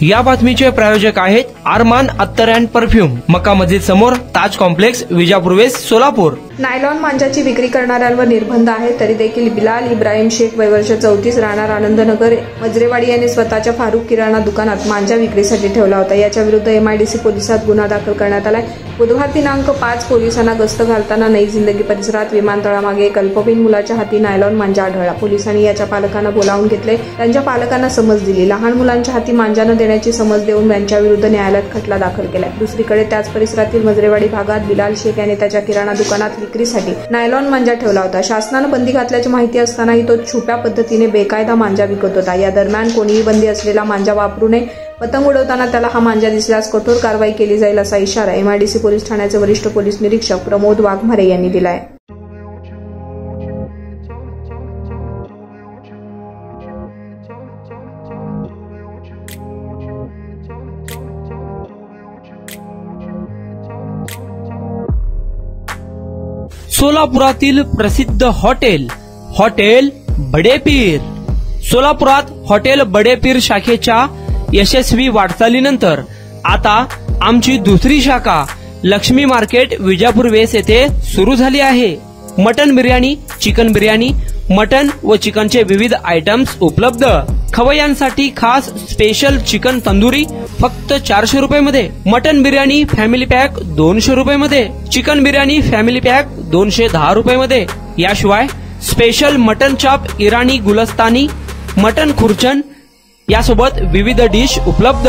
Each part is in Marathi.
या बातमीचे प्रायोजक आहेत अरमान अत्तर अँड परफ्यूम, मक्का मस्जिद समोर, Taj complex, Vijapur west, Solapur. Nylon मांजाची विक्री करणाऱ्यांवर निर्बंध आहे, तरी देखील बिलाल इब्राहिम शेख वय वर्ष 34 राहणार आनंदनगर मजरेवाडी यांनी स्वतःच्या फारूक किराणा दुकानात मांजा विक्रीसाठी ठेवला होता। याच्या विरुद्ध MIDC पोलिसात गुन्हा दाखल करण्यात आलाय। बुधवार दिनांक 5 पोलिसांना गस्त घालताना नई जिंदगी परिसरात विमानतळामागे एक अल्पवयीन मुलाच्या हाती नायलॉन मांजा आढळला। पोलिसांनी याच्या पालकांना बोलावून घेतले, त्यांच्या पालकांना समज दिली। लहान मुलांच्या हाती मांजा न देण्याची समज देऊन त्यांच्याविरुद्ध न्यायालयात खटला दाखल केलाय। दुसरीकडे त्याच परिसरातील मजरेवाडी भागात बिलाल शेख याने त्याच्या किराणा दुकानात विक्रीसाठी नायलॉन मांजा ठेवला होता। शासनानं बंदी घातल्याची माहिती असतानाही तो छुप्या पद्धतीने बेकायदा मांजा विकत होता। या दरम्यान कोणीही बंदी असलेला मांजा वापरू नये, पतंग उडवताना त्याला हा मांजा दिसल्यास कठोर कारवाई केली जाईल असा इशारा MIDC पोलीस ठाण्याचे वरिष्ठ पोलीस निरीक्षक प्रमोद वाघमारे यांनी दिलाय। सोलापुरातील प्रसिद्ध हॉटेल बडेपीर। सोलापुरात हॉटेल बडेपीर शाखेच्या यशस्वी वाटचालीनंतर आता आमची दुसरी शाखा लक्ष्मी मार्केट विजापूर वेस येथे सुरू झाली आहे। Mutton biryani, chicken biryani, mutton व चिकनचे विविध आयटम्स उपलब्ध। खवय्यांसाठी खास स्पेशल चिकन तंदुरी फक्त 400 रुपये मध्ये, मटन बिर्याणी फॅमिली पॅक 200 रुपये मध्ये, चिकन बिर्याणी फॅमिली पॅक 210 रुपये मध्ये। याशिवाय स्पेशल मटन चाप, इराणी गुलस्तानी, मटन खुर्चन यासोबत विविध डिश उपलब्ध।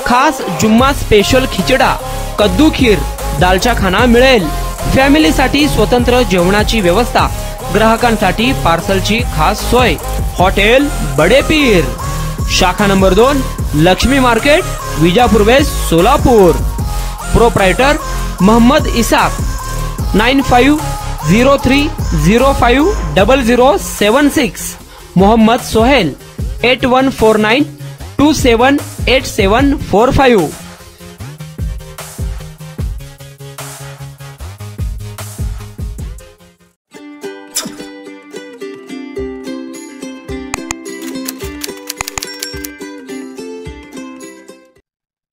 खास जुम्मा स्पेशल खिचडा, कद्दू खीर, दालचा खाना मिळेल। फॅमिलीसाठी स्वतंत्र जेवणाची व्यवस्था, ग्राहकांसाठी पार्सलची खास सोय। हॉटेल बडेपीर, शाखा number 2, Lakshmi market, Vijapur west, Solapur. Proprietor Mohammed Isaq, 9503050076। Mohammed Sohail, 8149278745।